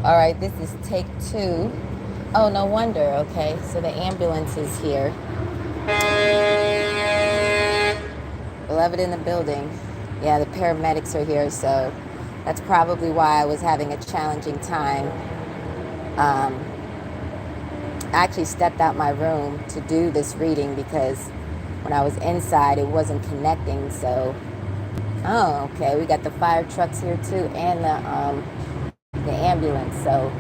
All right, this is take two. Oh, no wonder. Okay, so the ambulance is here. Beloved in the building. Yeah, the paramedics are here, so that's probably why I was having a challenging time. Um, I actually stepped out my room to do this reading because when I was inside, it wasn't connecting. So, oh, okay, we got the fire trucks here too, and the ambulance. So,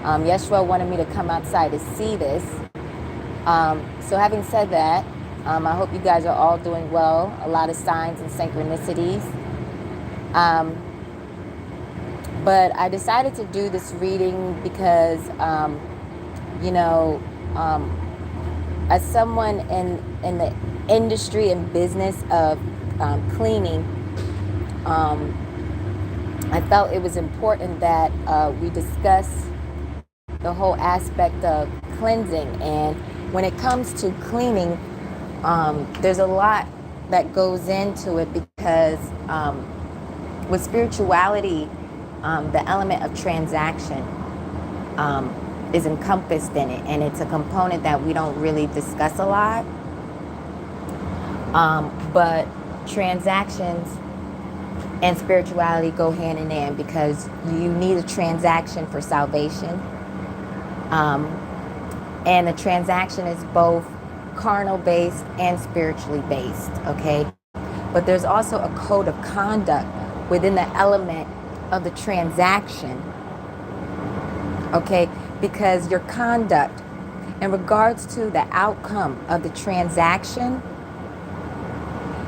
Yeshua wanted me to come outside to see this. So having said that, I hope you guys are all doing well. A lot of signs and synchronicities. Um, but I decided to do this reading because, you know, um, as someone in the industry and business of cleaning, um, I felt it was important that we discuss the whole aspect of cleansing. And when it comes to cleaning, there's a lot that goes into it because with spirituality, the element of transaction is encompassed in it, and it's a component that we don't really discuss a lot. But transactions and spirituality go hand in hand because you need a transaction for salvation. Um, and the transaction is both carnal based and spiritually based, okay? But there's also a code of conduct within the element of the transaction, okay? Because your conduct in regards to the outcome of the transaction,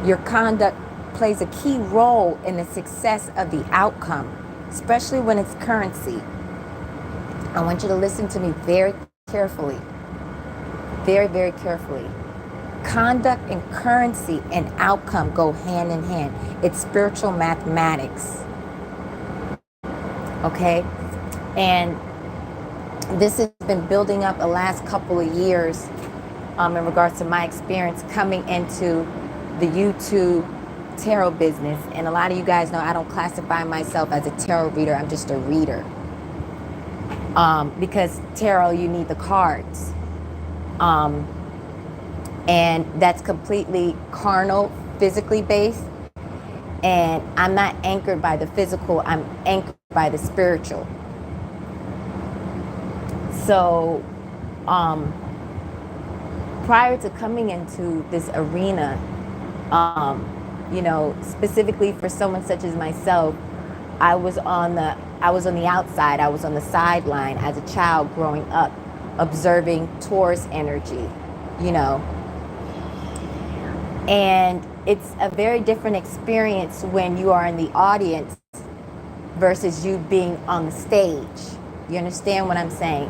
your conduct plays a key role in the success of the outcome, especially when it's currency. I want you to listen to me very carefully, very, very carefully. Conduct and currency and outcome go hand in hand. It's spiritual mathematics. Okay? And this has been building up the last couple of years in regards to my experience coming into the YouTube tarot business. And a lot of you guys know I don't classify myself as a tarot reader. I'm just a reader. Because tarot, you need the cards. And that's completely carnal, physically based. And I'm not anchored by the physical, I'm anchored by the spiritual. So, prior to coming into this arena, you know, specifically for someone such as myself, I was on the outside, I was on the sideline as a child growing up, observing Taurus energy, you know. And it's a very different experience when you are in the audience versus you being on the stage. You understand what I'm saying?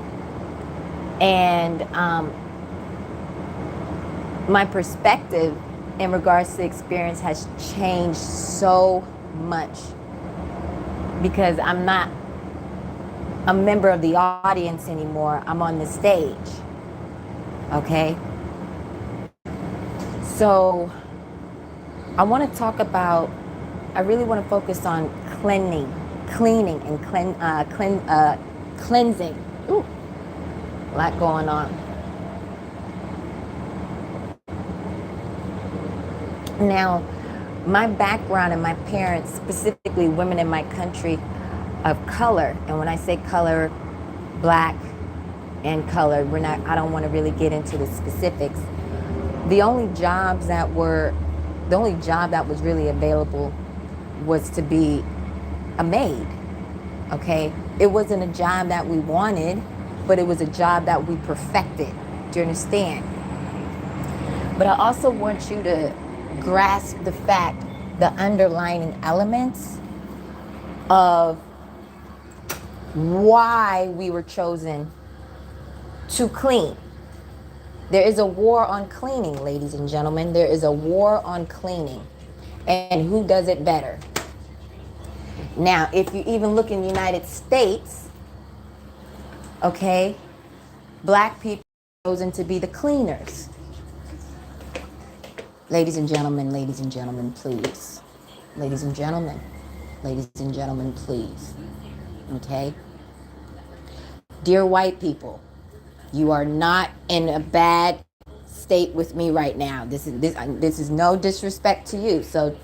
And my perspective in regards to the experience has changed so much because I'm not a member of the audience anymore. I'm on the stage. Okay? So I want to talk about, I really want to focus on cleaning and cleansing. Ooh, a lot going on. Now, my background and my parents, specifically women in my country of color, and when I say color, black and colored, I don't want to really get into the specifics. The only job that was really available was to be a maid, okay? It wasn't a job that we wanted, but it was a job that we perfected. Do you understand? But I also want you to grasp the fact, the underlying elements of why we were chosen to clean. There is a war on cleaning, ladies and gentlemen. There is a war on cleaning. And who does it better? Now, if you even look in the United States, okay, black people are chosen to be the cleaners. Ladies and gentlemen, please. Ladies and gentlemen, please. Okay? Dear white people, you are not in a bad state with me right now. This is no disrespect to you. So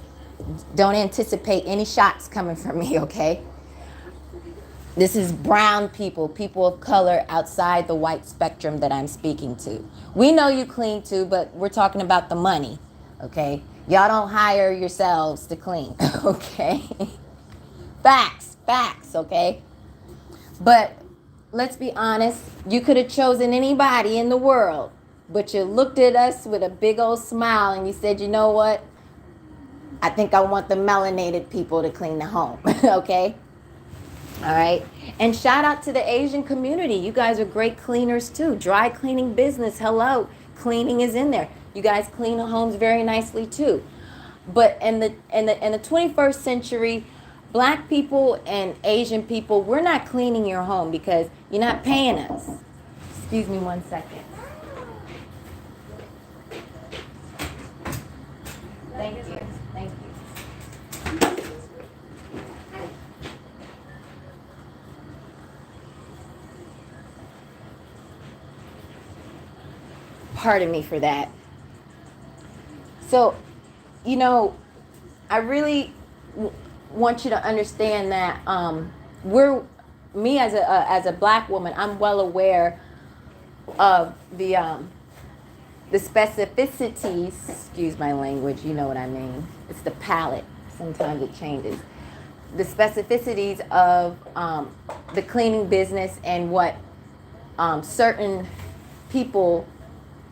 don't anticipate any shots coming from me, okay? This is brown people, people of color outside the white spectrum that I'm speaking to. We know you clean too, but we're talking about the money, okay? Y'all don't hire yourselves to clean, okay? Facts, okay? But let's be honest, you could have chosen anybody in the world, but you looked at us with a big old smile and you said, you know what? I think I want the melanated people to clean the home, okay? All right. And shout out to the Asian community. You guys are great cleaners too. Dry cleaning business. Hello. Cleaning is in there. You guys clean the homes very nicely too. But in the 21st century, black people and Asian people, we're not cleaning your home because you're not paying us. Excuse me 1 second. Thank you. Thank you. Pardon me for that. So, you know, I really want you to understand that me as a black woman, I'm well aware of the specificities. Excuse my language. You know what I mean. It's the palette. Sometimes it changes. The specificities of the cleaning business and what certain people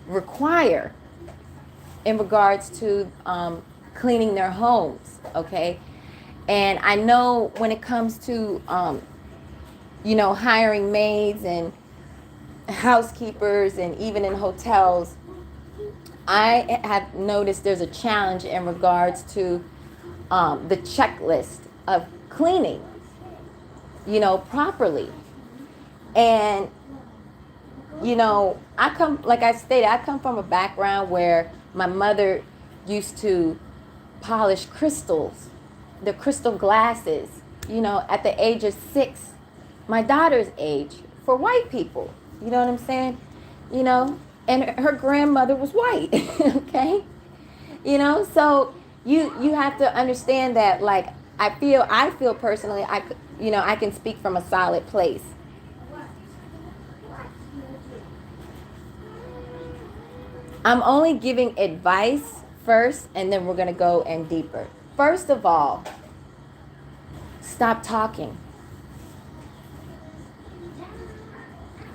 require in regards to cleaning their homes, okay? And I know when it comes to, hiring maids and housekeepers and even in hotels, I have noticed there's a challenge in regards to the checklist of cleaning, properly. And like I stated, I come from a background where my mother used to polish crystals, the crystal glasses, at the age of 6, my daughter's age, for white people. You know what I'm saying? And her grandmother was white, okay? So you have to understand that, like, I feel personally, I can speak from a solid place. I'm only giving advice first, and then we're going to go in deeper. First of all, stop talking.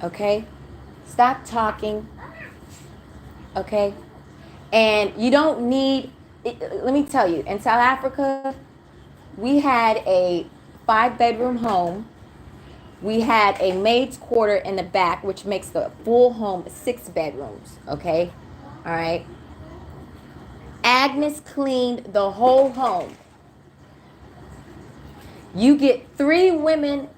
Okay? Stop talking. Okay? And you don't need, let me tell you, in South Africa, we had a 5-bedroom home. We had a maid's quarter in the back, which makes the full home 6 bedrooms. Okay? All right. Agnes cleaned the whole home. You get 3 women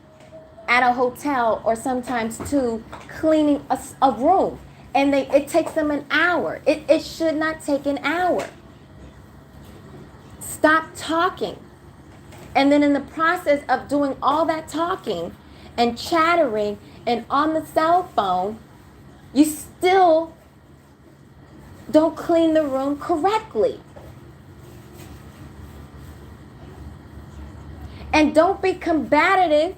at a hotel, or sometimes 2, cleaning a room, and it takes them an hour. It should not take an hour. Stop talking. And then in the process of doing all that talking and chattering and on the cell phone, you still don't clean the room correctly. And don't be combative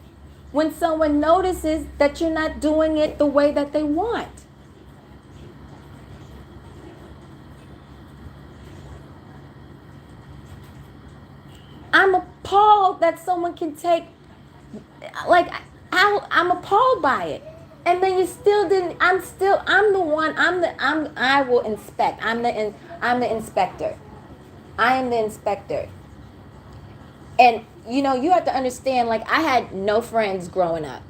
when someone notices that you're not doing it the way that they want. I'm appalled that someone can take, like, I'm appalled by it. And then you still didn't. I will inspect. I'm the inspector. I am the inspector. And you have to understand, like, I had no friends growing up.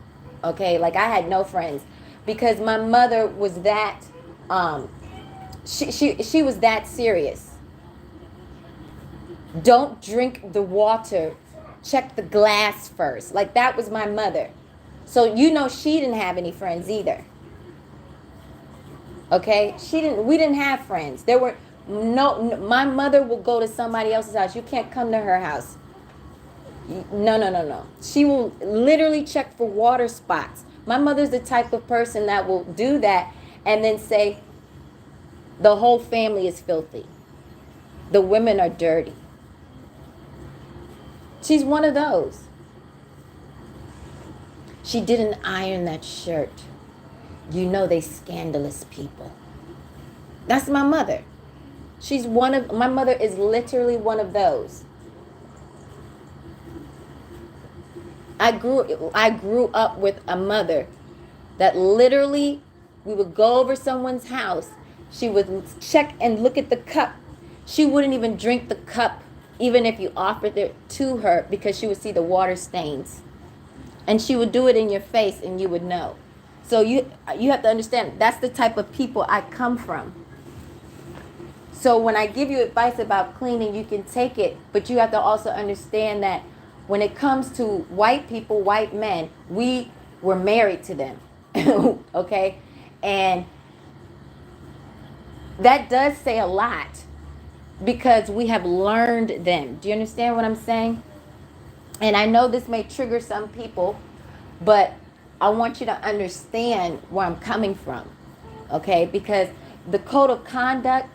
Okay? Like, I had no friends because my mother was that she was that serious. Don't drink the water. Check the glass first. Like, that was my mother. So she didn't have any friends either. Okay? We didn't have friends. There were my mother will go to somebody else's house. You can't come to her house. No. She will literally check for water spots. My mother's the type of person that will do that and then say the whole family is filthy. The women are dirty. She's one of those. She didn't iron that shirt. You know they scandalous people. That's my mother. My mother is literally one of those. I grew up with a mother that literally, we would go over someone's house. She would check and look at the cup. She wouldn't even drink the cup, even if you offered it to her, because she would see the water stains. And she would do it in your face and you would know. So you have to understand, that's the type of people I come from. So when I give you advice about cleaning, you can take it, but you have to also understand that when it comes to white people, white men, we were married to them, okay? And that does say a lot because we have learned them. Do you understand what I'm saying? And I know this may trigger some people, but I want you to understand where I'm coming from, okay? Because the code of conduct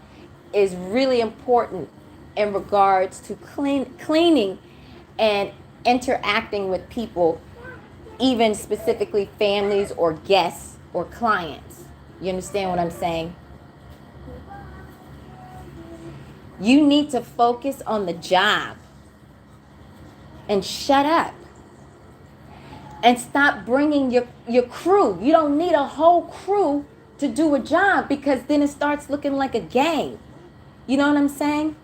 is really important in regards to cleaning and interacting with people, even specifically families or guests or clients. You understand what I'm saying? You need to focus on the job and shut up and stop bringing your crew. You don't need a whole crew to do a job, because then it starts looking like a gang. You know what I'm saying?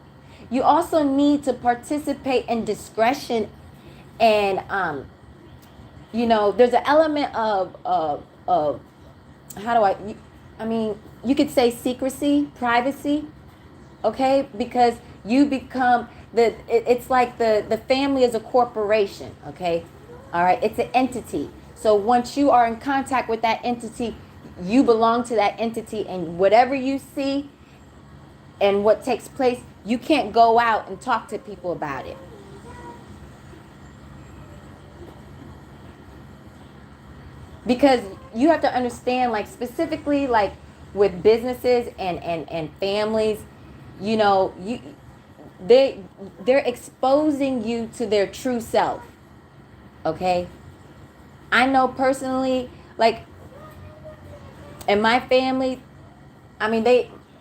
You also need to participate in discretion. And, there's an element of you could say secrecy, privacy, okay? Because you become, it's like the family is a corporation, okay? All right, it's an entity. So once you are in contact with that entity, you belong to that entity, and whatever you see and what takes place, you can't go out and talk to people about it. Because you have to understand, like specifically like with businesses and families, they're exposing you to their true self. Okay? I know personally, like in my family,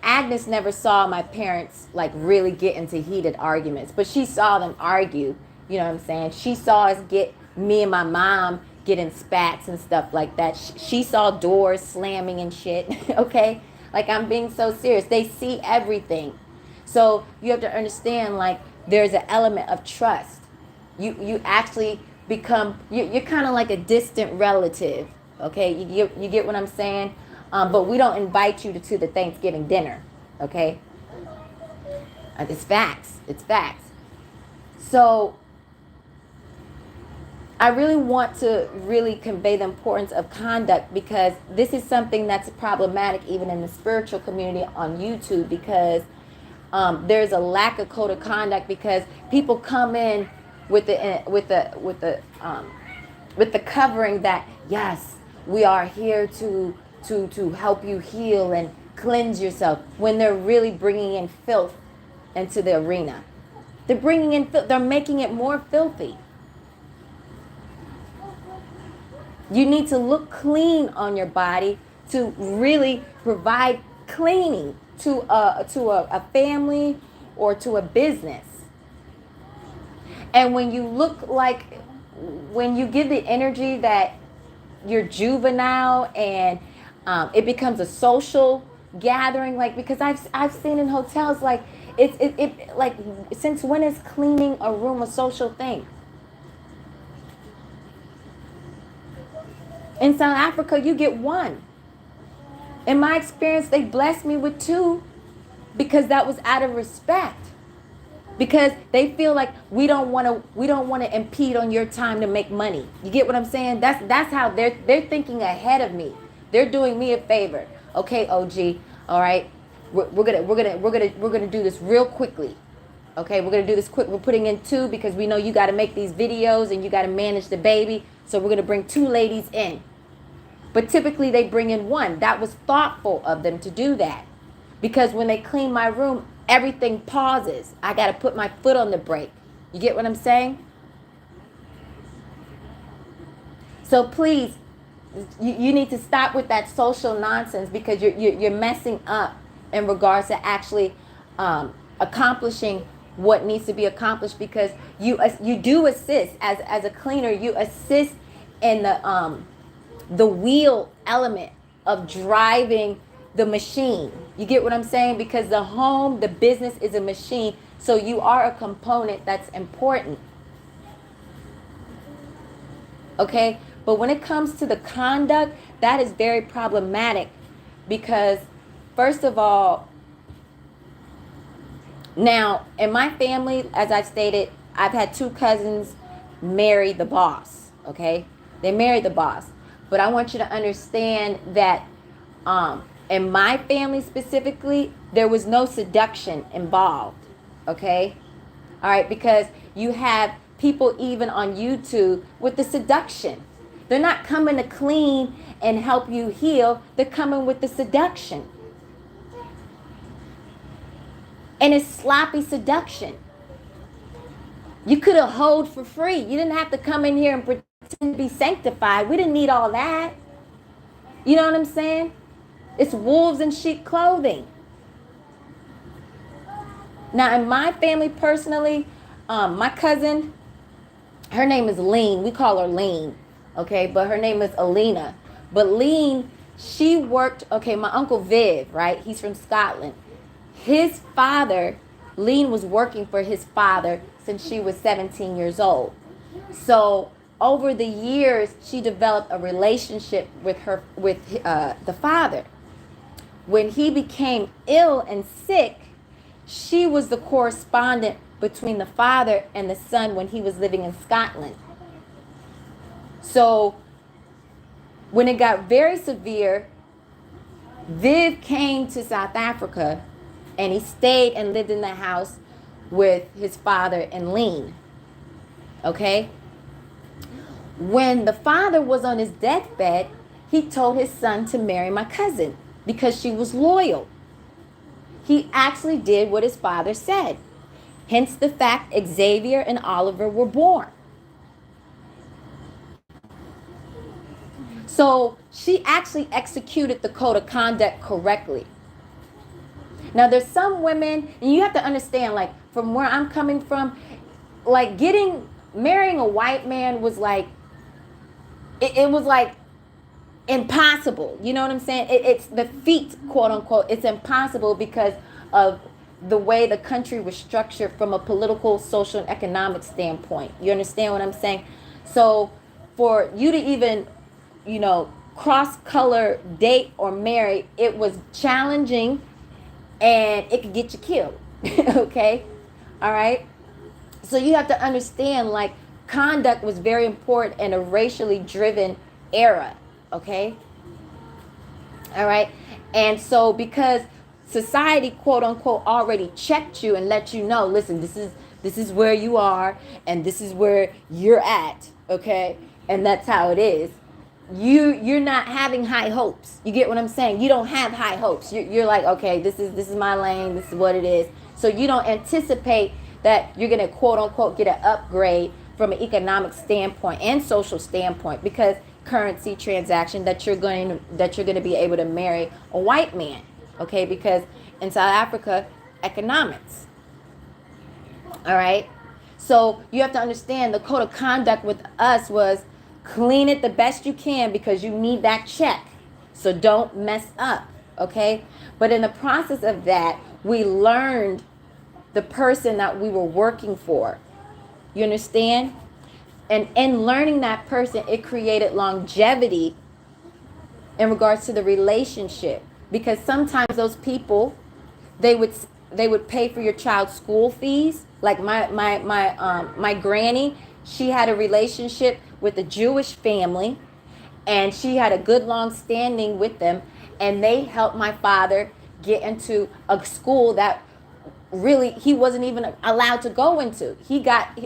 Agnes never saw my parents like really get into heated arguments, but she saw them argue. You know what I'm saying? She saw us me and my mom get in spats and stuff like that. She saw doors slamming and shit. Okay? Like, I'm being so serious. They see everything. So you have to understand, like, there's an element of trust. You actually become, you're kind of like a distant relative. Okay? You get what I'm saying? But we don't invite you to the Thanksgiving dinner. Okay? It's facts. It's facts. So I really want to really convey the importance of conduct, because this is something that's problematic even in the spiritual community on YouTube, because there's a lack of code of conduct, because people come in with the covering that, yes, we are here to help you heal and cleanse yourself, when they're really bringing in filth into the arena. They're bringing in filth. They're making it more filthy. You need to look clean on your body to really provide cleaning to a family or to a business. And when you give the energy that you're juvenile and it becomes a social gathering, like, because I've seen in hotels, like it like, since when is cleaning a room a social thing? In South Africa, you get one. In my experience, they blessed me with 2 because that was out of respect. Because they feel like we don't want to impede on your time to make money. You get what I'm saying? That's how they're thinking ahead of me. They're doing me a favor. Okay, OG. All right. We're gonna do this real quickly. Okay, we're gonna do this quick. We're putting in 2 because we know you got to make these videos and you got to manage the baby. So we're gonna bring 2 ladies in. But typically they bring in one. That was thoughtful of them to do that. Because when they clean my room, everything pauses. I got to put my foot on the brake. You get what I'm saying? So please, you need to stop with that social nonsense, because you're messing up in regards to actually accomplishing what needs to be accomplished, because you do assist as a cleaner. You assist in the wheel element of driving the machine. You get what I'm saying? Because the business is a machine, so you are a component that's important. Okay? But when it comes to the conduct, that is very problematic, because first of all, now in my family, as I've stated, I've had 2 cousins marry the boss. Okay? They married the boss. But I want you to understand that in my family specifically, there was no seduction involved. Okay? All right? Because you have people even on YouTube with the seduction. They're not coming to clean and help you heal. They're coming with the seduction. And it's sloppy seduction. You could have hoed for free. You didn't have to come in here and pretend to be sanctified. We didn't need all that. You know what I'm saying? It's wolves in sheep clothing. Now, in my family personally, my cousin, her name is Lean. We call her Lean. Okay, but her name is Alina. But Lean, she worked, okay, my Uncle Viv, right? He's from Scotland. His father, Lean was working for his father since she was 17 years old. So over the years, she developed a relationship with the father. When he became ill and sick, she was the correspondent between the father and the son when he was living in Scotland. So when it got very severe, Viv came to South Africa, and he stayed and lived in the house with his father and Lean. Okay? When the father was on his deathbed, he told his son to marry my cousin because she was loyal. He actually did what his father said. Hence the fact Xavier and Oliver were born. So she actually executed the code of conduct correctly. Now there's some women, and you have to understand, like from where I'm coming from, like marrying a white man was like, it was like impossible. You know what I'm saying? It's the feat, quote unquote. It's impossible because of the way the country was structured from a political, social, and economic standpoint. You understand what I'm saying? So for you to even, cross-color date or marry, it was challenging, and it could get you killed. Okay? All right? So you have to understand, like, conduct was very important in a racially driven era. Okay? All right? And so because society, quote unquote, already checked you and let you know, listen, this is where you are, and this is where you're at. Okay? And that's how it is. You're not having high hopes. You get what I'm saying? You don't have high hopes. You're like, okay, this is my lane. This is what it is. So you don't anticipate that you're going to, quote unquote, get an upgrade from an economic standpoint and social standpoint, because currency transaction that you're going to be able to marry a white man. Okay? Because in South Africa, economics. All right? So you have to understand the code of conduct with us was clean it the best you can because you need that check. So don't mess up, okay? But in the process of that, we learned the person that we were working for. You understand? And in learning that person, it created longevity in regards to the relationship. Because sometimes those people, they would pay for your child's school fees. Like my granny, she had a relationship with a Jewish family, and she had a good long standing with them, and they helped my father get into a school that really he wasn't even allowed to go into.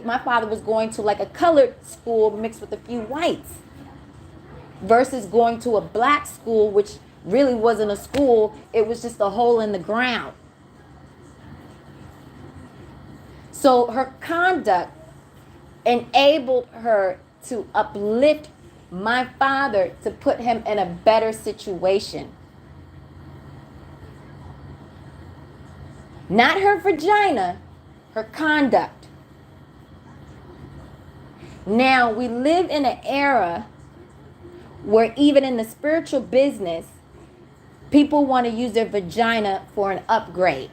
My father was going to like a colored school mixed with a few whites. versus going to a black school, which really wasn't a school. It was just a hole in the ground. So her conduct enabled her to uplift my father to put him in a better situation. Not her vagina, her conduct. Now, we live in an era where even in the spiritual business, people want to use their vagina for an upgrade.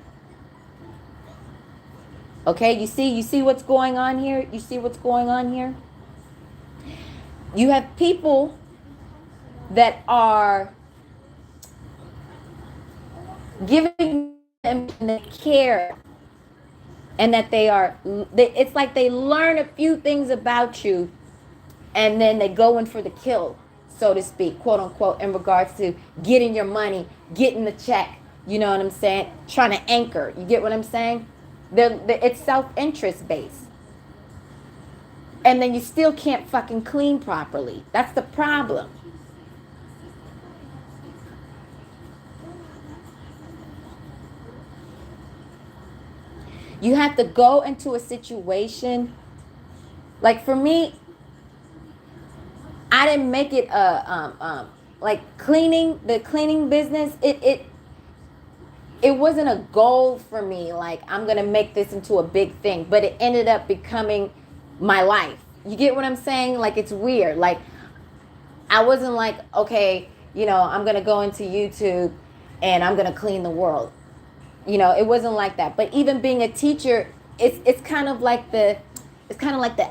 Okay, you see what's going on here? You see what's going on here? You have people that are giving them the care, and that it's like they learn a few things about you, and then they go in for the kill, so to speak, quote unquote, in regards to getting your money, getting the check. You know what I'm saying? Trying to anchor. You get what I'm saying? It's self-interest based. And then you still can't fucking clean properly. That's the problem. You have to go into a situation. Like for me, I didn't make it like the cleaning business. It wasn't a goal for me. Like, I'm gonna make this into a big thing, but it ended up becoming my life. You get what I'm saying? Like, it's weird. Like, I wasn't like, okay, I'm gonna go into YouTube and I'm gonna clean the world. It wasn't like that. But even being a teacher, it's kind of like the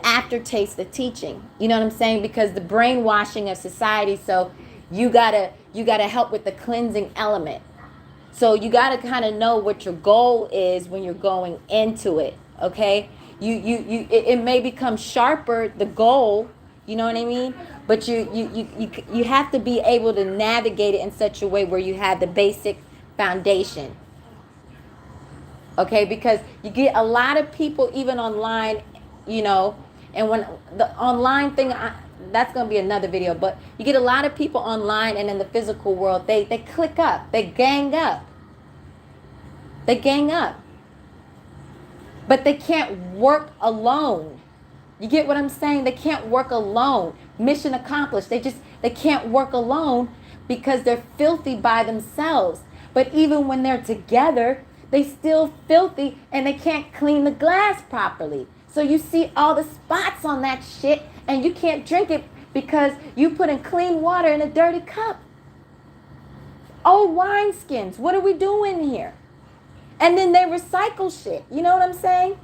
aftertaste of teaching. You know what I'm saying? Because the brainwashing of society. So you gotta help with the cleansing element. So you gotta kind of know what your goal is when you're going into it. Okay, it may become sharper, the goal. You know what I mean? But you have to be able to navigate it in such a way where you have the basic foundation. Okay, because you get a lot of people even online, and when the online thing, that's going to be another video, but you get a lot of people online and in the physical world, they click up, they gang up. But they can't work alone. You get what I'm saying? They can't work alone. Mission accomplished. They can't work alone because they're filthy by themselves. But even when they're together, they still filthy and they can't clean the glass properly. So you see all the spots on that shit and you can't drink it because you put in clean water in a dirty cup. Old wineskins. What are we doing here? And then they recycle shit. You know what I'm saying?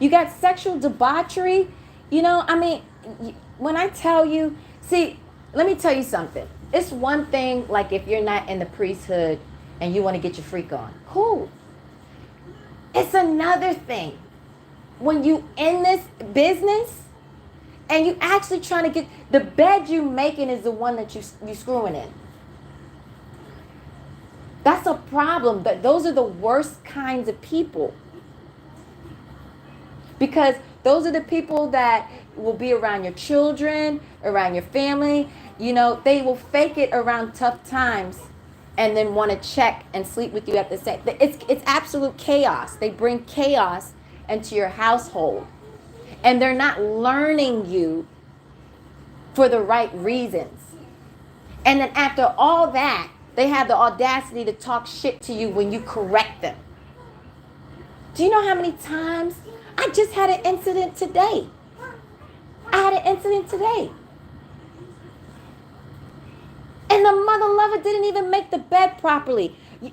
You got sexual debauchery. When I tell you, see, let me tell you something. It's one thing, like if you're not in the priesthood and you want to get your freak on. Cool. It's another thing when you in this business and you actually trying to get the bed you making is the one that you screwing in. That's a problem. Those are the worst kinds of people. Because those are the people that will be around your children, around your family. They will fake it around tough times and then want to check and sleep with you at the same. It's absolute chaos. They bring chaos into your household. And they're not learning you for the right reasons. And then after all that, they have the audacity to talk shit to you when you correct them. Do you know how many times? I just had an incident today. And the mother lover didn't even make the bed properly. You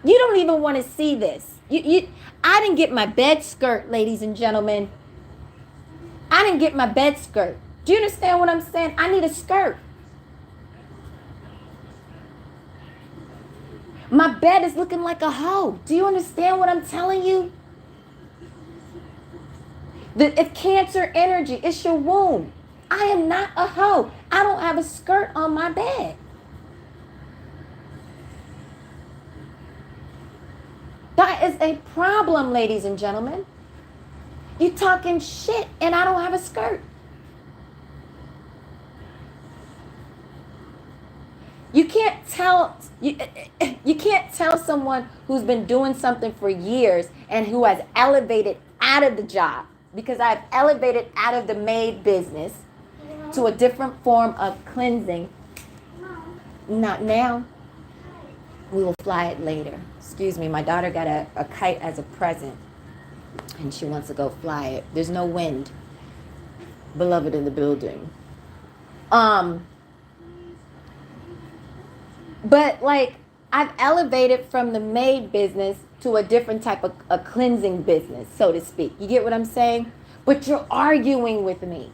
don't even want to see this. I didn't get my bed skirt, ladies and gentlemen. I didn't get my bed skirt. Do you understand what I'm saying? I need a skirt. My bed is looking like a hoe. Do you understand what I'm telling you? It's cancer energy. It's your womb. I am not a hoe. I don't have a skirt on my bed. That is a problem, ladies and gentlemen. You talking shit and I don't have a skirt. You can't tell you can't tell someone who's been doing something for years and who has elevated out of the job, because I've elevated out of the maid business to a different form of cleansing. Not now. We will fly it later. Excuse me, my daughter got a kite as a present and she wants to go fly it. There's no wind. Beloved in the building. But like, I've elevated from the maid business to a different type of a cleansing business, so to speak. You get what I'm saying? But you're arguing with me.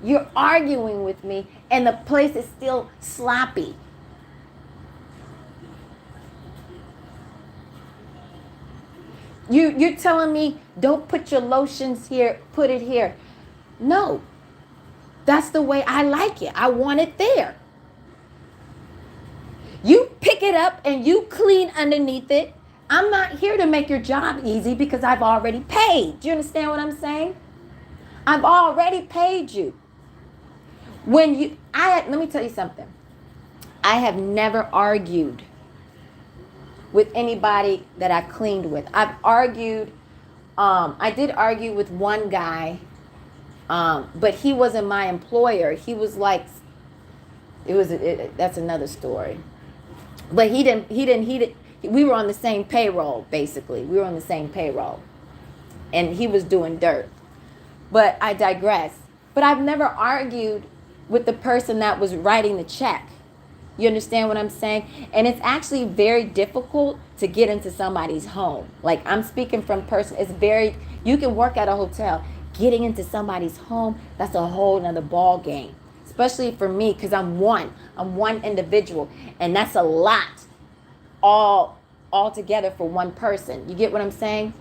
You're arguing with me, and the place is still sloppy. You're telling me, don't put your lotions here, put it here. No, that's the way I like it. I want it there. You pick it up and you clean underneath it. I'm not here to make your job easy because I've already paid. Do you understand what I'm saying? I've already paid you. Let me tell you something. I have never argued with anybody that I cleaned with. I've argued, I did argue with one guy, but he wasn't my employer. He was like, that's another story. But we were on the same payroll, basically. We were on the same payroll. And he was doing dirt. But I digress. But I've never argued with the person that was writing the check. You understand what I'm saying? And it's actually very difficult to get into somebody's home. Like, I'm speaking from person. You can work at a hotel. Getting into somebody's home, that's a whole nother ball game. Especially for me, because I'm one individual, and that's a lot all together for one person. You get what I'm saying?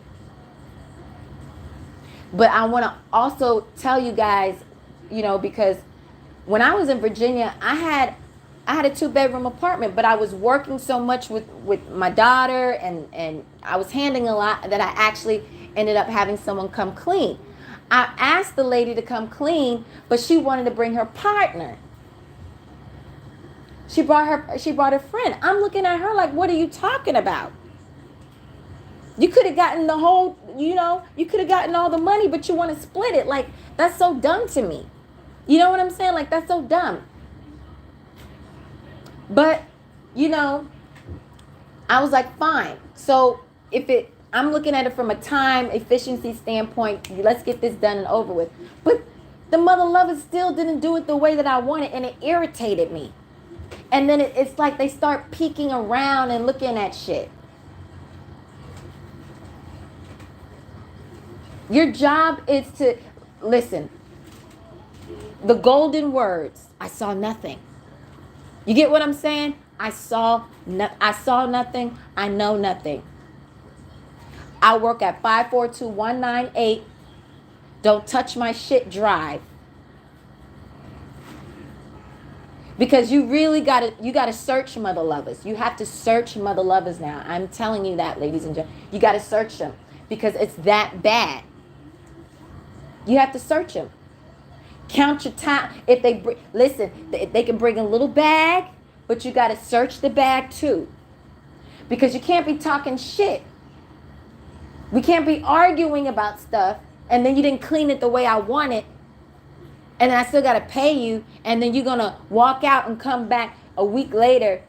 But I want to also tell you guys, because when I was in Virginia, I had a 2-bedroom apartment, but I was working so much with my daughter, and I was handling a lot that I actually ended up having someone come clean. I asked the lady to come clean, but she wanted to bring her partner. She brought a friend. I'm looking at her like, what are you talking about? You could have gotten the whole, you could have gotten all the money, but you want to split it. Like, that's so dumb to me. You know what I'm saying? Like, that's so dumb. But, I was like, fine. So I'm looking at it from a time efficiency standpoint. Let's get this done and over with. But the mother lovers still didn't do it the way that I wanted, and it irritated me. And then it's like they start peeking around and looking at shit. Your job is to listen. The golden words. I saw nothing. You get what I'm saying? I saw nothing. I know nothing. I work at 542198. Don't touch my shit drive. Because you really gotta search mother lovers. You have to search mother lovers now. I'm telling you that, ladies and gentlemen. You gotta search them because it's that bad. You have to search them. Count your time. If they can bring a little bag, but you gotta search the bag too. Because you can't be talking shit. We can't be arguing about stuff and then you didn't clean it the way I want it. And then I still got to pay you. And then you're going to walk out and come back a week later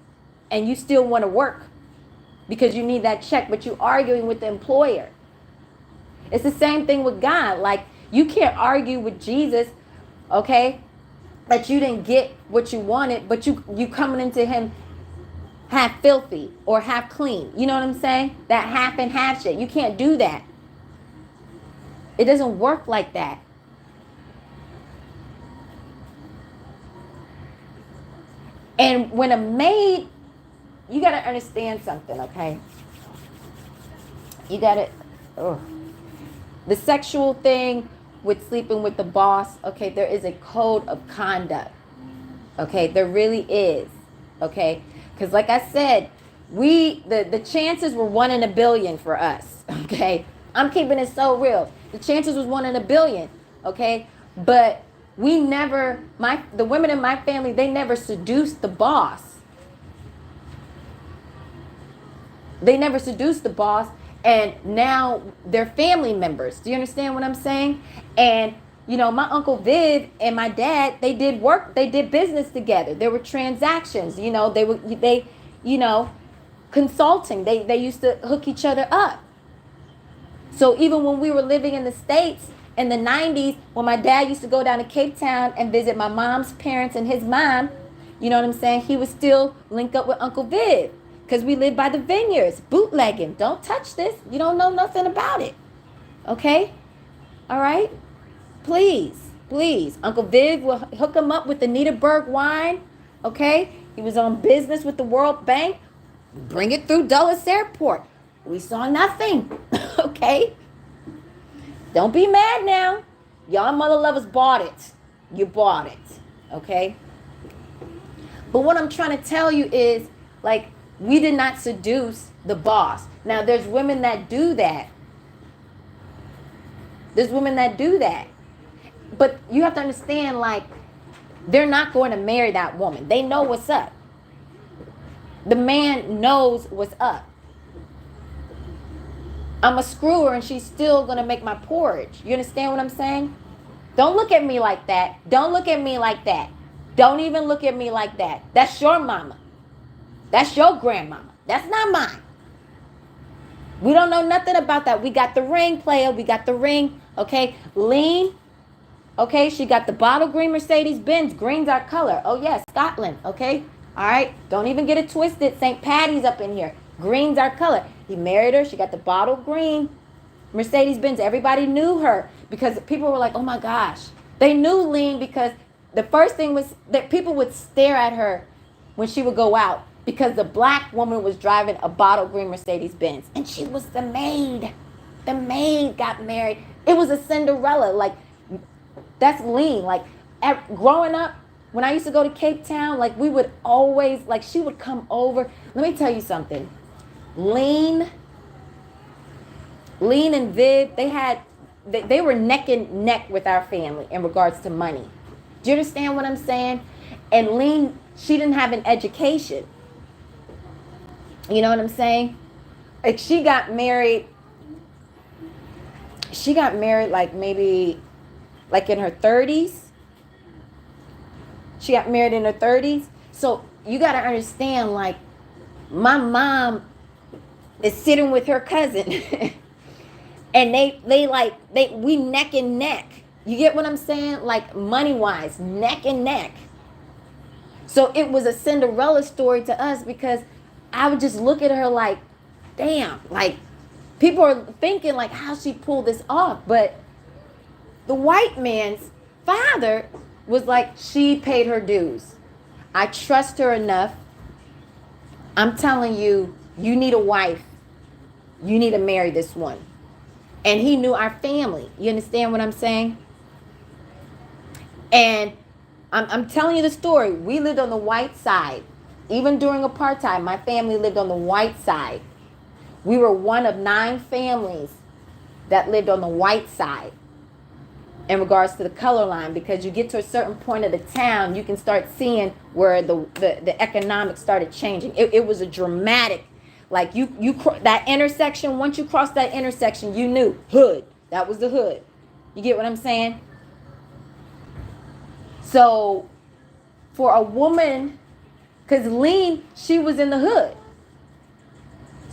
and you still want to work because you need that check, but you're arguing with the employer. It's the same thing with God. Like, you can't argue with Jesus, okay, that you didn't get what you wanted, but you coming into him half filthy or half clean. You know what I'm saying? That half and half shit. You can't do that. It doesn't work like that. And when a maid, you got to understand something, okay? You got to, the sexual thing with sleeping with the boss, okay, there is a code of conduct. Okay, there really is. Okay? Because like I said, the chances were 1 in a billion for us. Okay? I'm keeping it so real. The chances was 1 in a billion. Okay, but we never, the women in my family, they never seduced the boss. They never seduced the boss, and now they're family members. Do you understand what I'm saying? And you know, my Uncle Viv and my dad, they did work, they did business together. There were transactions, you know, they you know, consulting. They used to hook each other up. So even when we were living in the States in the 90s, when my dad used to go down to Cape Town and visit my mom's parents and his mom, you know what I'm saying? He would still link up with Uncle Viv because we lived by the vineyards, bootlegging. Don't touch this. You don't know nothing about it. Okay? All right? Please, please. Uncle Viv will hook him up with the Nederburg wine. Okay? He was on business with the World Bank. Bring it through Dulles Airport. We saw nothing. Okay? Don't be mad now. Y'all mother lovers bought it. You bought it. Okay? But what I'm trying to tell you is, like, we did not seduce the boss. Now, there's women that do that. There's women that do that. But you have to understand, like, they're not going to marry that woman. They know what's up. The man knows what's up. I'm a screwer and she's still going to make my porridge. You understand what I'm saying? Don't look at me like that. Don't look at me like that. Don't even look at me like that. That's your mama. That's your grandmama. That's not mine. We don't know nothing about that. We got the ring, player. We got the ring. Okay. Lean. Okay. She got the bottle green Mercedes-Benz. Green's our color. Oh, yeah. Scotland. Okay. All right. Don't even get it twisted. St. Patty's up in here. Green's our color. He married her. She got the bottle green Mercedes-Benz. Everybody knew her because people were like, oh, my gosh. They knew Lean because the first thing was that people would stare at her when she would go out because the black woman was driving a bottle green Mercedes-Benz. And she was the maid. The maid got married. It was a Cinderella. Like, that's Lean. Like, growing up, when I used to go to Cape Town, like, we would always, like, she would come over. Let me tell you something. Lean and Viv, they were neck and neck with our family in regards to money. Do you understand what I'm saying? And Lean, she didn't have an education. You know what I'm saying? Like, she got married like maybe like in her 30s. She got married in her 30s. So you got to understand, like, my mom is sitting with her cousin and we neck and neck. You get what I'm saying? Like, money wise, neck and neck. So it was a Cinderella story to us because I would just look at her like, damn, like, people are thinking like how she pulled this off. But the white man's father was like, she paid her dues. I trust her enough. I'm telling you, you need a wife. You need to marry this one. And he knew our family. You understand what I'm saying? And I'm telling you the story. We lived on the white side. Even during apartheid, my family lived on the white side. We were one of 9 families that lived on the white side in regards to the color line, because you get to a certain point of the town, you can start seeing where the economics started changing. It was a dramatic, like, you that intersection, once you crossed that intersection, you knew hood. That was the hood. You get what I'm saying? So for a woman, because Lean, she was in the hood.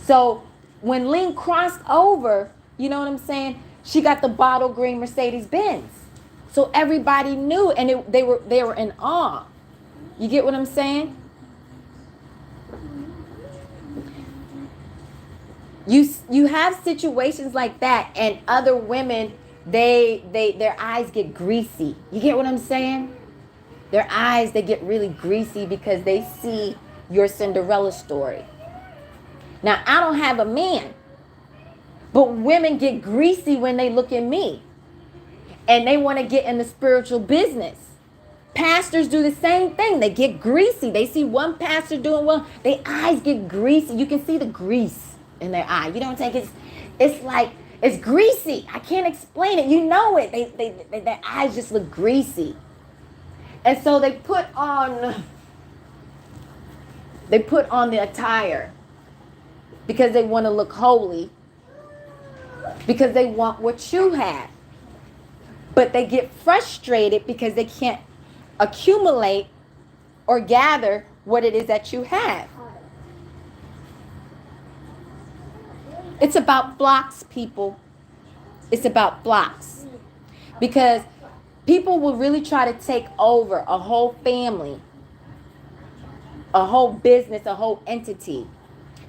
So when Lean crossed over, you know what I'm saying? She got the bottle green Mercedes-Benz. So everybody knew, and they were in awe. You get what I'm saying? You have situations like that, and other women, their eyes get greasy. You get what I'm saying? Their eyes, they get really greasy because they see your Cinderella story. Now, I don't have a man, but women get greasy when they look at me. And they want to get in the spiritual business. Pastors do the same thing. They get greasy. They see one pastor doing well, their eyes get greasy. You can see the grease in their eye. You don't think it's like It's greasy. I can't explain it. You know it. Their eyes just look greasy. And so they put on the attire because they want to look holy, because they want what you have. But they get frustrated because they can't accumulate or gather what it is that you have. It's about blocks, people. It's about blocks. Because people will really try to take over a whole family, a whole business, a whole entity,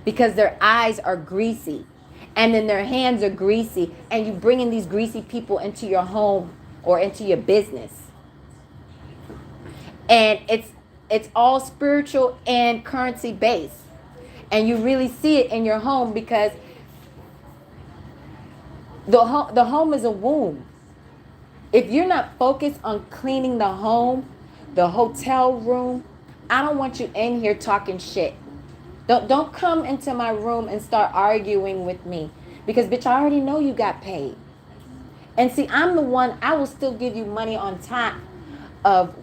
because their eyes are greasy and then their hands are greasy, and you bring in these greasy people into your home or into your business. And it's all spiritual and currency based. And you really see it in your home because the home is a womb. If you're not focused on cleaning the home, the hotel room, I don't want you in here talking shit. Don't come into my room and start arguing with me, because bitch, I already know you got paid. And see, I'm the one, I will still give you money on top of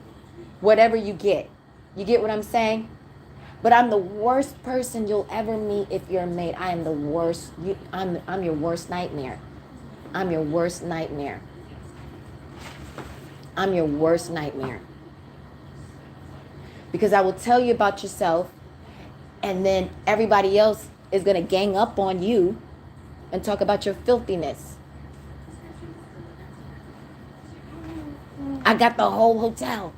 whatever you get. You get what I'm saying? But I'm the worst person you'll ever meet if you're a maid. I am the worst. I'm your worst nightmare. I'm your worst nightmare. I'm your worst nightmare. Because I will tell you about yourself, and then everybody else is going to gang up on you and talk about your filthiness. I got the whole hotel.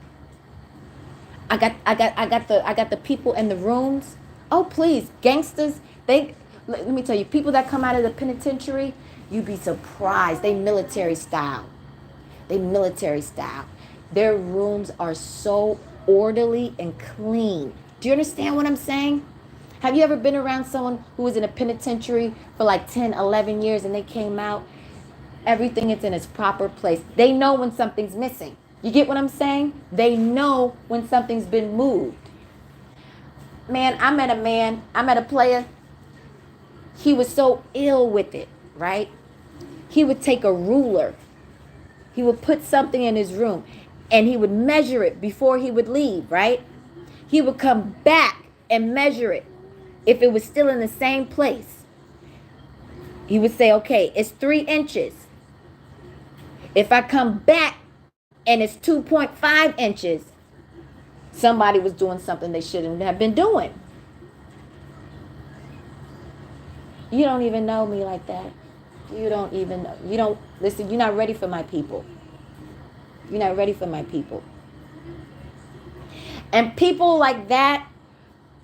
I got the people in the rooms. Oh, please, gangsters. Let me tell you, people that come out of the penitentiary, you'd be surprised. They military style. Their rooms are so orderly and clean. Do you understand what I'm saying? Have you ever been around someone who was in a penitentiary for like 10, 11 years and they came out? Everything is in its proper place. They know when something's missing. You get what I'm saying? They know when something's been moved. Man, I met a player. He was so ill with it, right? He would take a ruler. He would put something in his room and he would measure it before he would leave, right? He would come back and measure it. If it was still in the same place, he would say, okay, it's 3 inches. If I come back and it's 2.5 inches, somebody was doing something they shouldn't have been doing. You don't even know me like that. You don't even know. You don't, listen, you're not ready for my people. You're not ready for my people. And people like that,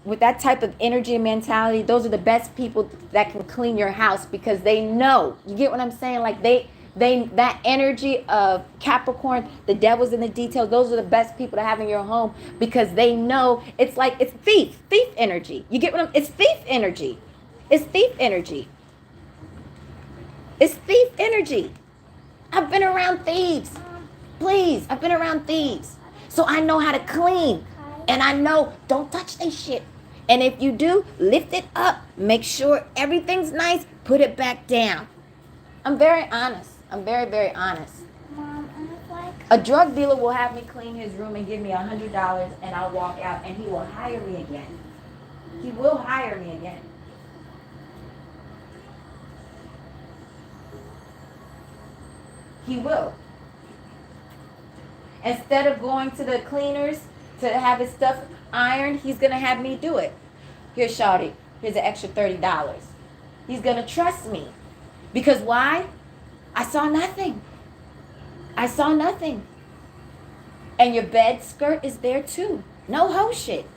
with that type of energy and mentality, those are the best people that can clean your house, because they know. You get what I'm saying? Like they that energy of Capricorn, the devil's in the details, those are the best people to have in your home, because they know it's like, it's thief energy. You get what it's thief energy. It's thief energy. It's thief energy. I've been around thieves. Please, I've been around thieves. So I know how to clean. And I know, don't touch that shit. And if you do, lift it up. Make sure everything's nice. Put it back down. I'm very honest. I'm very, very honest. Mom, a drug dealer will have me clean his room and give me $100, and I'll walk out, and he will hire me again. He will hire me again. He will. Instead of going to the cleaners to have his stuff ironed, he's going to have me do it. Here, shawty, here's an extra $30. He's going to trust me. Because why? I saw nothing. I saw nothing. And your bed skirt is there too. No hoe shit.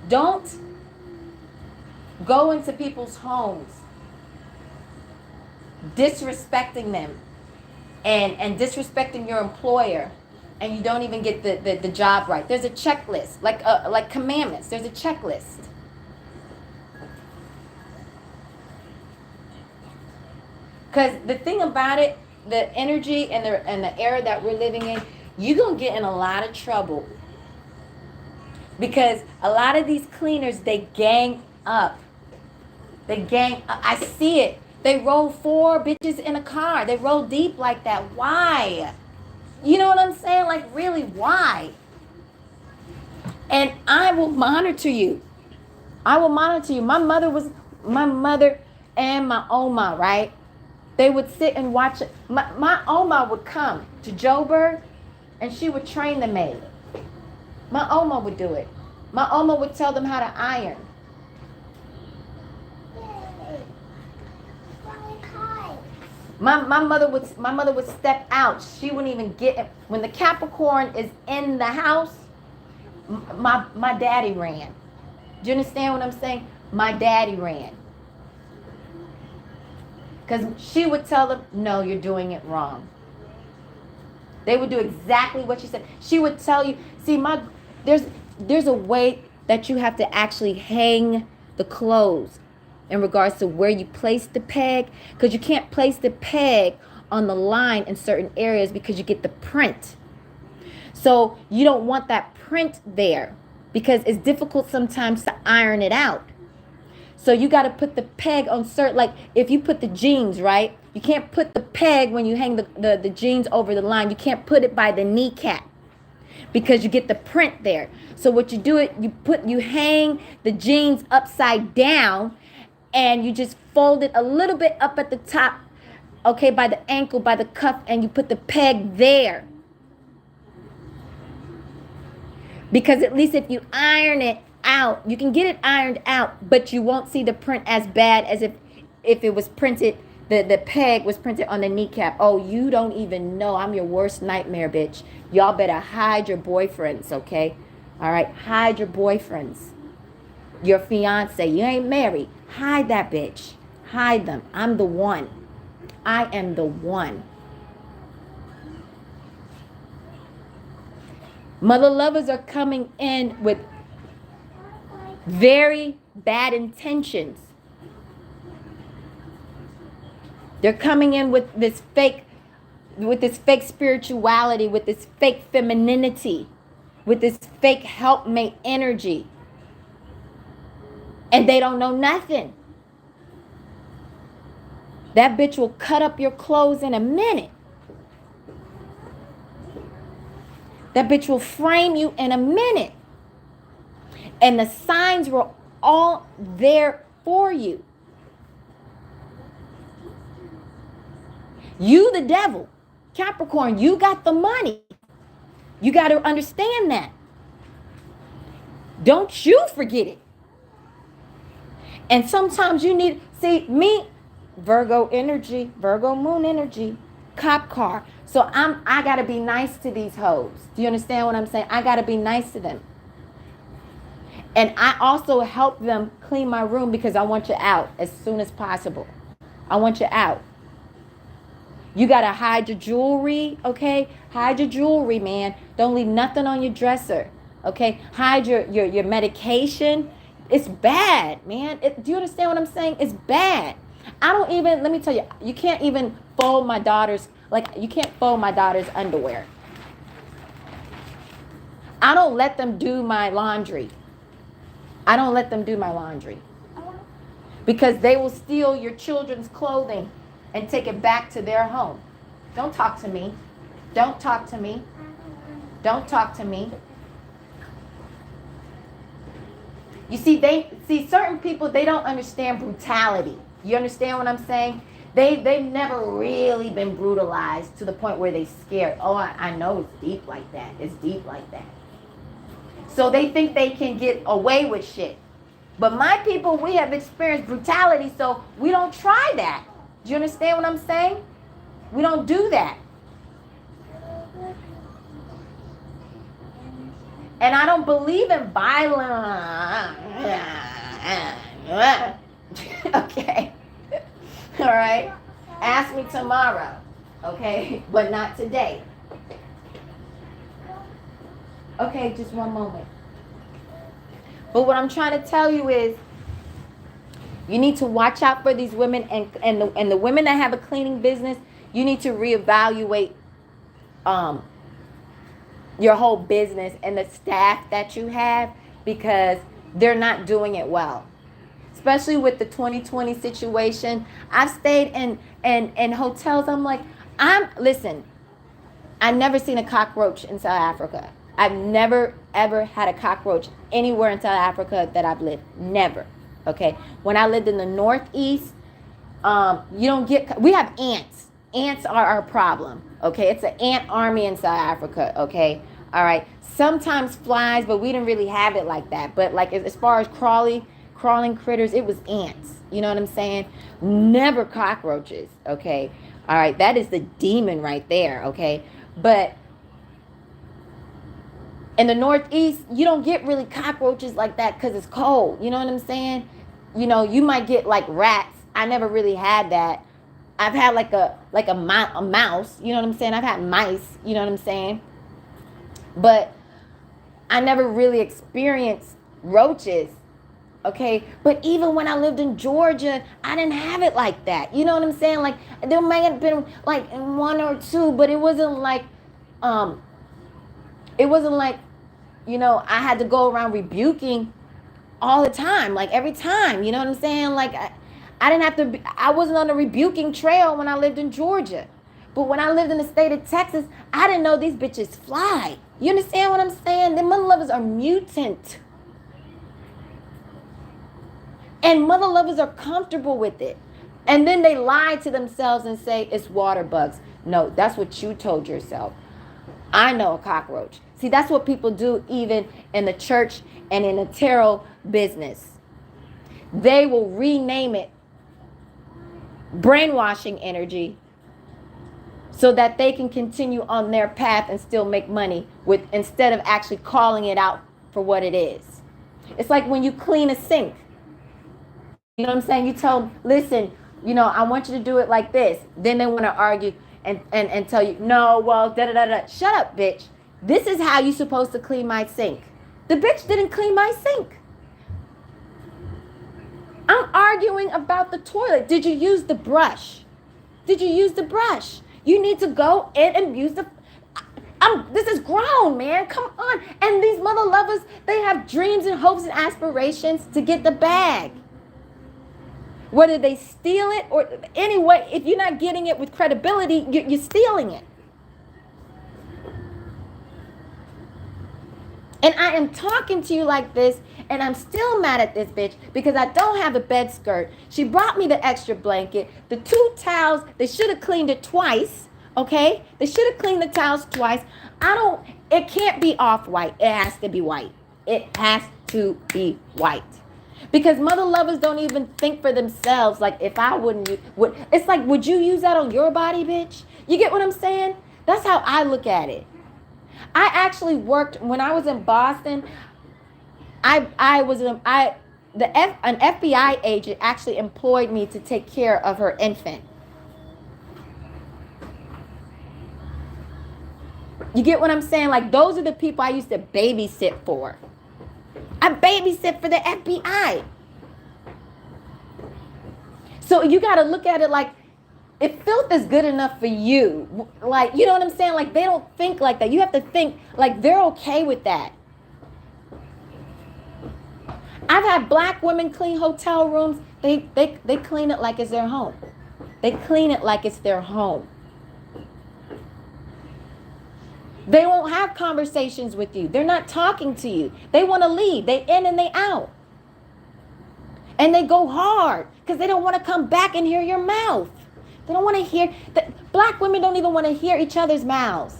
Don't go into people's homes disrespecting them and disrespecting your employer, and you don't even get the job right. There's a checklist, like commandments. There's a checklist. Because the thing about it, the energy and the era that we're living in, you're going to get in a lot of trouble. Because a lot of these cleaners, they gang up. The gang, I see it. They roll 4 bitches in a car. They roll deep like that. Why? You know what I'm saying? Like, really, why? And I will monitor you. I will monitor you. My mother and my Oma, right? They would sit and watch it. My Oma would come to Joburg and she would train the maid. My Oma would do it. My Oma would tell them how to iron. My mother would step out. She wouldn't even get it. When the Capricorn is in the house, my daddy ran. Do you understand what I'm saying? My daddy ran. Because she would tell them, no, you're doing it wrong. They would do exactly what she said. She would tell you, see, there's a way that you have to actually hang the clothes in regards to where you place the peg, because you can't place the peg on the line in certain areas because you get the print. So you don't want that print there because it's difficult sometimes to iron it out. So you got to put the peg on certain, like if you put the jeans, right? You can't put the peg when you hang the jeans over the line. You can't put it by the kneecap because you get the print there. So what you do, you hang the jeans upside down and you just fold it a little bit up at the top, okay, by the ankle, by the cuff, and you put the peg there. Because at least if you iron it out, you can get it ironed out, but you won't see the print as bad as if it was printed, the peg was printed on the kneecap. Oh, you don't even know. I'm your worst nightmare, bitch. Y'all better hide your boyfriends, okay? All right, hide your boyfriends. Your fiance, you ain't married. Hide that bitch. Hide them. I'm the one. I am the one. Mother lovers are coming in with very bad intentions. They're coming in with this fake spirituality, with this fake femininity, with this fake helpmate energy. And they don't know nothing. That bitch will cut up your clothes in a minute. That bitch will frame you in a minute. And the signs were all there for you. You the devil. Capricorn, you got the money. You got to understand that. Don't you forget it. And sometimes you need, see, me, Virgo energy, Virgo moon energy, cop car. So I got to be nice to these hoes. Do you understand what I'm saying? I got to be nice to them. And I also help them clean my room because I want you out as soon as possible. I want you out. You got to hide your jewelry, okay? Hide your jewelry, man. Don't leave nothing on your dresser, okay? Hide your medication. It's bad, man. Do you understand what I'm saying? It's bad. I don't even, let me tell you, you can't even fold my daughter's, you can't fold my daughter's underwear. I don't let them do my laundry. I don't let them do my laundry. Because they will steal your children's clothing and take it back to their home. Don't talk to me. Don't talk to me. Don't talk to me. You see, certain people, they don't understand brutality. You understand what I'm saying? They've never really been brutalized to the point where they're scared. Oh, I know it's deep like that. It's deep like that. So they think they can get away with shit. But my people, we have experienced brutality, so we don't try that. Do you understand what I'm saying? We don't do that. And I don't believe in violence. Okay. All right. Ask me tomorrow. Okay. But not today. Okay, just one moment. But what I'm trying to tell you is you need to watch out for these women and the women that have a cleaning business. You need to reevaluate your whole business and the staff that you have because they're not doing it well. especially with the 2020 situation. I've stayed in hotels. I'm like, listen, I've never seen a cockroach in South Africa. I've never, ever had a cockroach anywhere in South Africa that I've lived. Never. Okay. When I lived in the Northeast, you don't get, we have ants. Ants are our problem. Okay. It's an ant army in South Africa. Okay. All right. Sometimes flies, but we didn't really have it like that. But like as far as crawling critters, it was ants. You know what I'm saying? Never cockroaches. Okay. All right. That is the demon right there. Okay. But in the Northeast, you don't get really cockroaches like that because it's cold. You know what I'm saying? You know, you might get like rats. I never really had that. I've had like a mouse. You know what I'm saying? I've had mice. You know what I'm saying? But I never really experienced roaches. Okay. But even when I lived in Georgia, I didn't have it like that. You know what I'm saying? Like there may have been like one or two, but it wasn't like, you know, I had to go around rebuking all the time, like every time, you know what I'm saying? Like I didn't have to, I wasn't on the rebuking trail when I lived in Georgia. But when I lived in the state of Texas, I didn't know these bitches fly. You understand what I'm saying? The mother lovers are mutant. And mother lovers are comfortable with it. And then they lie to themselves and say it's water bugs. No, that's what you told yourself. I know a cockroach. See, that's what people do even in the church and in the tarot business. They will rename it brainwashing energy so that they can continue on their path and still make money with instead of actually calling it out for what it is. It's like when you clean a sink. You know what I'm saying? You tell, listen, you know, I want you to do it like this. Then they want to argue and tell you, no, well, da-da-da-da. Shut up, bitch. This is how you're supposed to clean my sink. The bitch didn't clean my sink. I'm arguing about the toilet. Did you use the brush? Did you use the brush? You need to go in and use the... this is grown, man. Come on. And these mother lovers, they have dreams and hopes and aspirations to get the bag. Whether they steal it or anyway, if you're not getting it with credibility, you're stealing it. And I am talking to you like this, and I'm still mad at this bitch because I don't have a bed skirt. She brought me the extra blanket, the 2 towels. They should have cleaned it twice, okay? They should have cleaned the towels twice. It can't be off-white. It has to be white. It has to be white. Because mother lovers don't even think for themselves. Like, if I it's like, would you use that on your body, bitch? You get what I'm saying? That's how I look at it. I actually worked when I was in Boston. An FBI agent actually employed me to take care of her infant. You get what I'm saying? Like, those are the people I used to babysit for. I babysit for the FBI. So you got to look at it like, if filth is good enough for you, like, you know what I'm saying? Like, they don't think like that. You have to think like they're okay with that. I've had black women clean hotel rooms. They clean it like it's their home. They clean it like it's their home. They won't have conversations with you. They're not talking to you. They want to leave. They in and they out. And they go hard because they don't want to come back and hear your mouth. They don't want to hear. Black women don't even want to hear each other's mouths.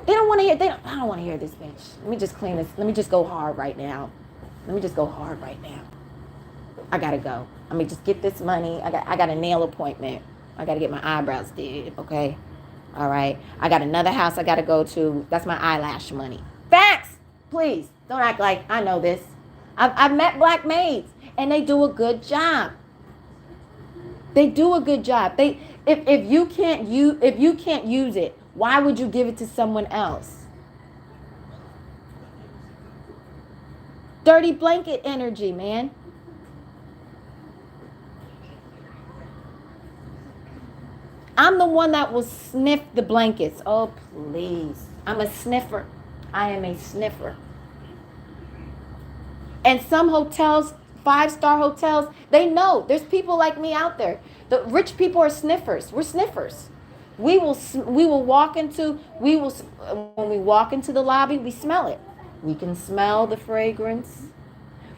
They don't want to hear. I don't want to hear this bitch. Let me just clean this. Let me just go hard right now. Let me just go hard right now. I gotta go. Let me just get this money. I got a nail appointment. I gotta get my eyebrows did. Okay. All right. I got another house I gotta go to. That's my eyelash money. Facts. Please don't act like I know this. I've met black maids and they do a good job. They do a good job. If you can't use it, why would you give it to someone else? Dirty blanket energy, man. I'm the one that will sniff the blankets. Oh, please. I'm a sniffer. I am a sniffer. And some hotels 5-star hotels, they know there's people like me out there. The rich people are sniffers. We're sniffers. We will walk into, when we walk into the lobby, we smell it. We can smell the fragrance.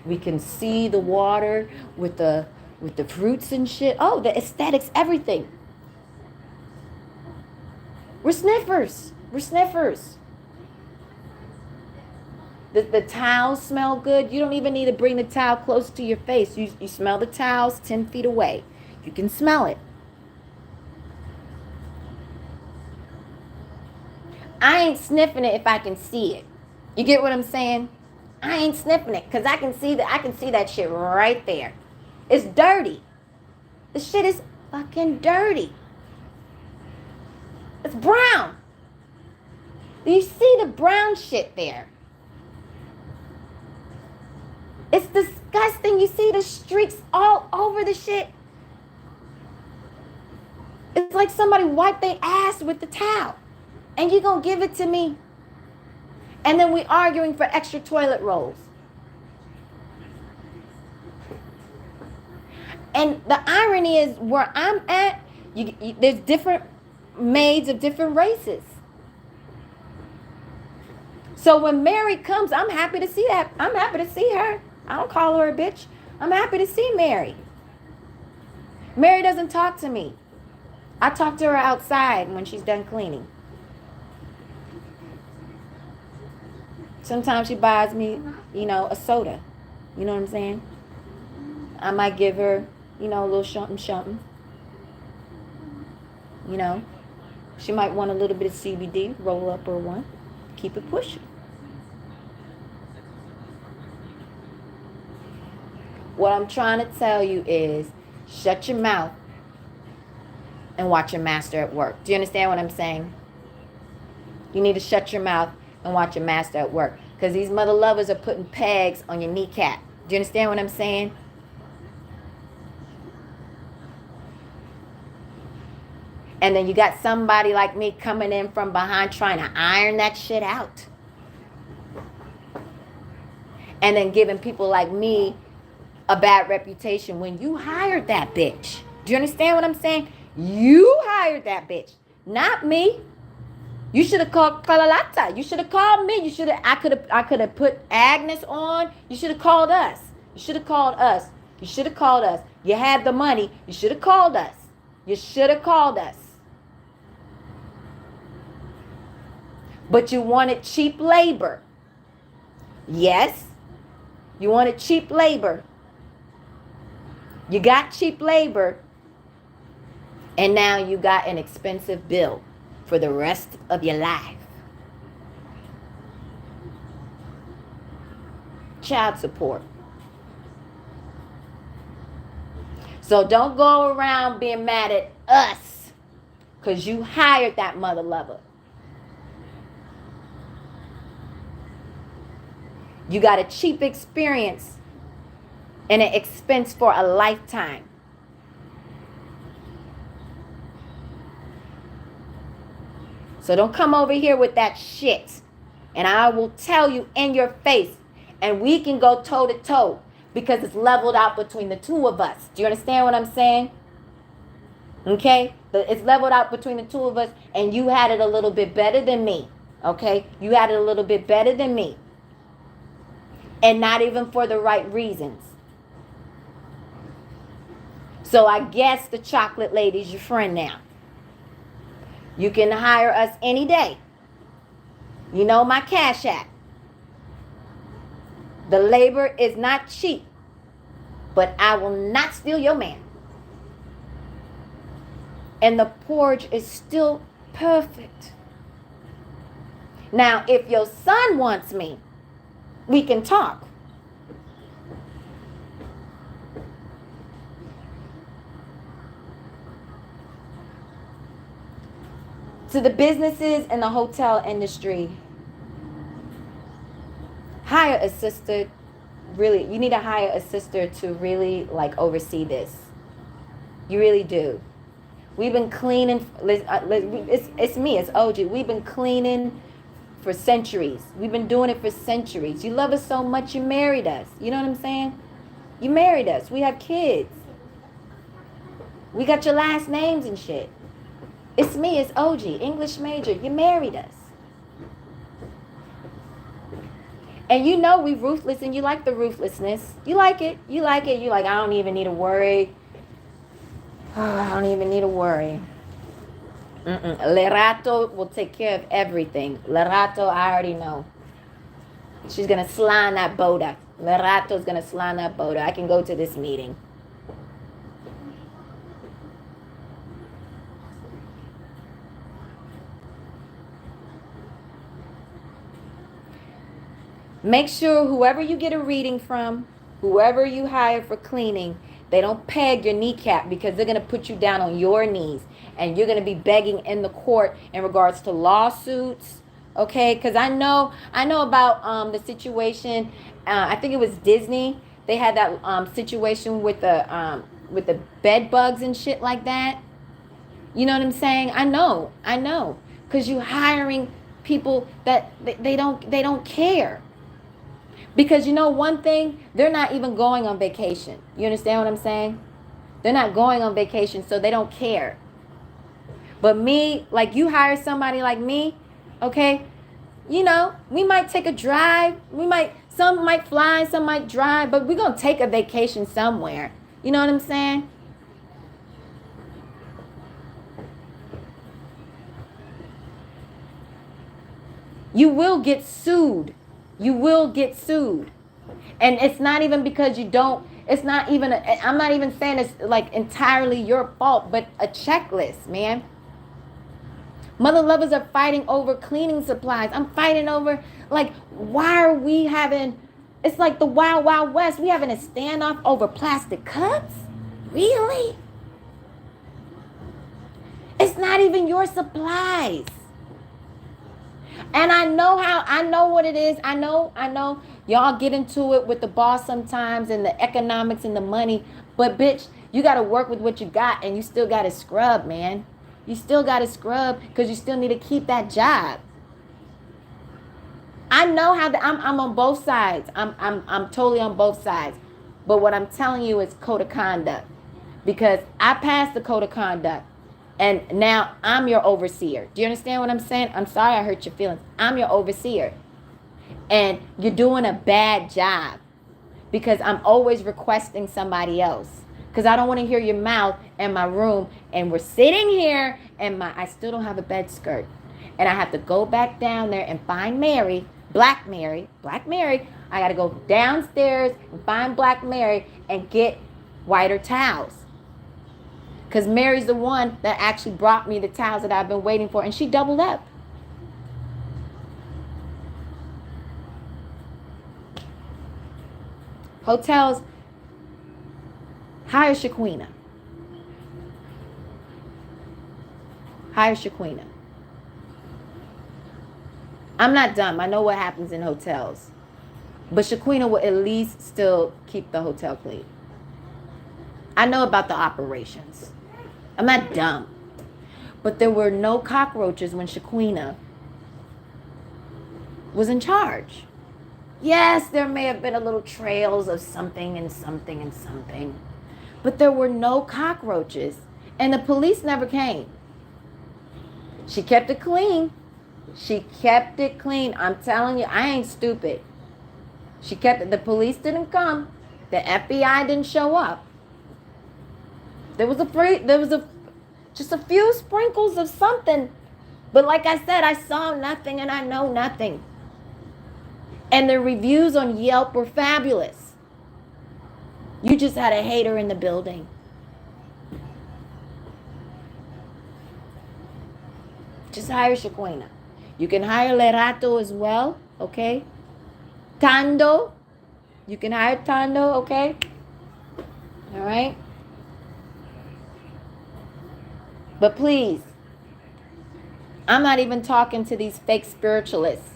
We can see the water with the fruits and shit. Oh, the aesthetics, everything. We're sniffers. We're sniffers. The towels smell good. You don't even need to bring the towel close to your face. You smell the towels 10 feet away. You can smell it. I ain't sniffing it if I can see it. You get what I'm saying? I ain't sniffing it because I can see that shit right there. It's dirty. The shit is fucking dirty. It's brown. You see the brown shit there. It's disgusting. You see the streaks all over the shit. It's like somebody wiped their ass with the towel. And you gonna give it to me? And then we arguing for extra toilet rolls. And the irony is, where I'm at, there's different maids of different races. So when Mary comes, I'm happy to see that. I'm happy to see her. I don't call her a bitch. I'm happy to see Mary. Mary doesn't talk to me. I talk to her outside when she's done cleaning. Sometimes she buys me, a soda. You know what I'm saying? I might give her, a little something. She might want a little bit of CBD, roll up her one, keep it pushing. What I'm trying to tell you is, shut your mouth and watch your master at work. Do you understand what I'm saying? You need to shut your mouth and watch your master at work. Because these mother lovers are putting pegs on your kneecap. Do you understand what I'm saying? And then you got somebody like me coming in from behind trying to iron that shit out. And then giving people like me a bad reputation when you hired that bitch. Do you understand what I'm saying? You hired that bitch, not me. You should have called Kalalata. You should have called me. I could have put Agnes on. You should have called us. You should have called us. You should have called us. You had the money. You should have called us. You should have called us. But you wanted cheap labor. Yes. You wanted cheap labor. You got cheap labor. And now you got an expensive bill for the rest of your life. Child support. So don't go around being mad at us because you hired that mother lover. You got a cheap experience and an expense for a lifetime. So don't come over here with that shit. And I will tell you in your face. And we can go toe to toe. Because it's leveled out between the two of us. Do you understand what I'm saying? Okay? It's leveled out between the two of us. And you had it a little bit better than me. Okay? You had it a little bit better than me. And not even for the right reasons. So I guess the chocolate lady's your friend now. You can hire us any day. You know my Cash App. The labor is not cheap. But I will not steal your man. And the porridge is still perfect. Now, if your son wants me, we can talk. To the businesses and the hotel industry, hire a sister. Really, you need to hire a sister to really oversee this. You really do. We've been cleaning. It's me. It's OG. We've been cleaning for centuries. We've been doing it for centuries. You love us so much, you married us. You know what I'm saying? You married us. We have kids. We got your last names and shit. It's me. It's OG, English major. You married us. And you know we ruthless, and you like the ruthlessness. You like it. You like it. You like, I don't even need to worry. Oh, I don't even need to worry. Lerato will take care of everything. Lerato, I already know. She's going to slime that boda. Lerato's going to slime that boda. I can go to this meeting. Make sure whoever you get a reading from, whoever you hire for cleaning, they don't peg your kneecap, because they're going to put you down on your knees. And you're going to be begging in the court in regards to lawsuits. Okay, because I know about the situation. I think it was Disney. They had that situation with the bed bugs and shit like that. You know what I'm saying? I know, because you're hiring people that they don't care. Because you know one thing, they're not even going on vacation. You understand what I'm saying? They're not going on vacation, so they don't care. But me, like you hire somebody like me, okay? You know, we might take a drive. Some might fly, some might drive, but we're going to take a vacation somewhere. You know what I'm saying? You will get sued. You will get sued. And it's not even because you don't, it's not even, I'm not even saying it's like entirely your fault, but a checklist, man. Mother lovers are fighting over cleaning supplies. I'm fighting over, like, why are we having, it's like the Wild Wild West. We having a standoff over plastic cups? Really? It's not even your supplies. And I know what it is. I know. Y'all get into it with the boss sometimes and the economics and the money. But bitch, you got to work with what you got, and you still got to scrub, man. You still got to scrub because you still need to keep that job. I know how I'm on both sides. I'm totally on both sides. But what I'm telling you is code of conduct. Because I passed the code of conduct. And now I'm your overseer. Do you understand what I'm saying? I'm sorry I hurt your feelings. I'm your overseer. And you're doing a bad job. Because I'm always requesting somebody else. Because I don't want to hear your mouth in my room. And we're sitting here and I still don't have a bed skirt. And I have to go back down there and find Mary. Black Mary. I got to go downstairs and find Black Mary and get whiter towels. Because Mary's the one that actually brought me the towels that I've been waiting for. And she doubled up. Hotels, hire Shaquina. I'm not dumb. I know what happens in hotels. But Shaquina will at least still keep the hotel clean. I know about the operations. I'm not dumb. But there were no cockroaches when Shaquina was in charge. Yes, there may have been a little trails of something and something and something. But there were no cockroaches. And the police never came. She kept it clean. I'm telling you, I ain't stupid. She kept it. The police didn't come. The FBI didn't show up. There was just a few sprinkles of something. But like I said, I saw nothing and I know nothing. And the reviews on Yelp were fabulous. You just had a hater in the building. Just hire Shaquina. You can hire Lerato as well, okay? Tando. You can hire Tando, okay? All right? But please, I'm not even talking to these fake spiritualists,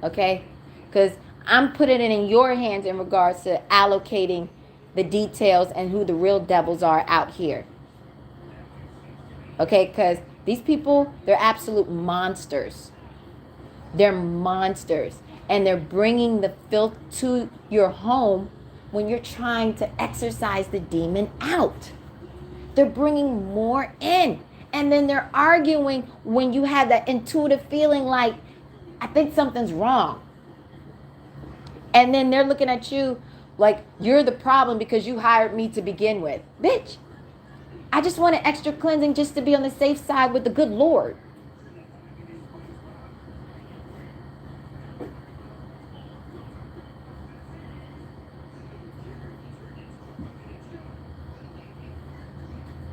okay? Because I'm putting it in your hands in regards to allocating the details and who the real devils are out here. Okay? Because these people, they're absolute monsters. They're monsters. And they're bringing the filth to your home when you're trying to exorcise the demon out. They're bringing more in. And then they're arguing when you have that intuitive feeling like, I think something's wrong. And then they're looking at you like you're the problem because you hired me to begin with. Bitch, I just wanted extra cleansing just to be on the safe side with the good Lord.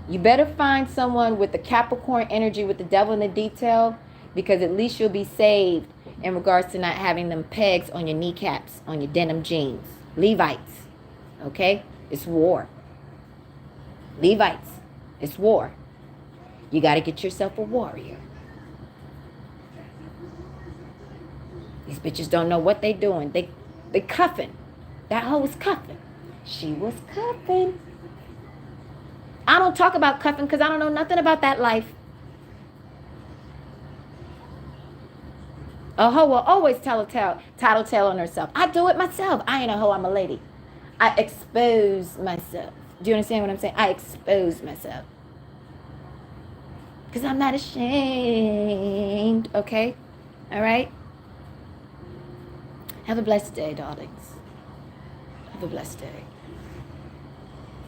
You better find someone with the Capricorn energy with the devil in the detail, because at least you'll be saved in regards to not having them pegs on your kneecaps, on your denim jeans. Levites, okay? It's war. Levites, it's war. You got to get yourself a warrior. These bitches don't know what they doing. They cuffing. That hoe was cuffing. She was cuffing. I don't talk about cuffing because I don't know nothing about that life. A hoe will always tattletale on herself. I do it myself. I ain't a hoe, I'm a lady. I expose myself. Do you understand what I'm saying? I expose myself. Because I'm not ashamed. Okay? All right? Have a blessed day, darlings. Have a blessed day.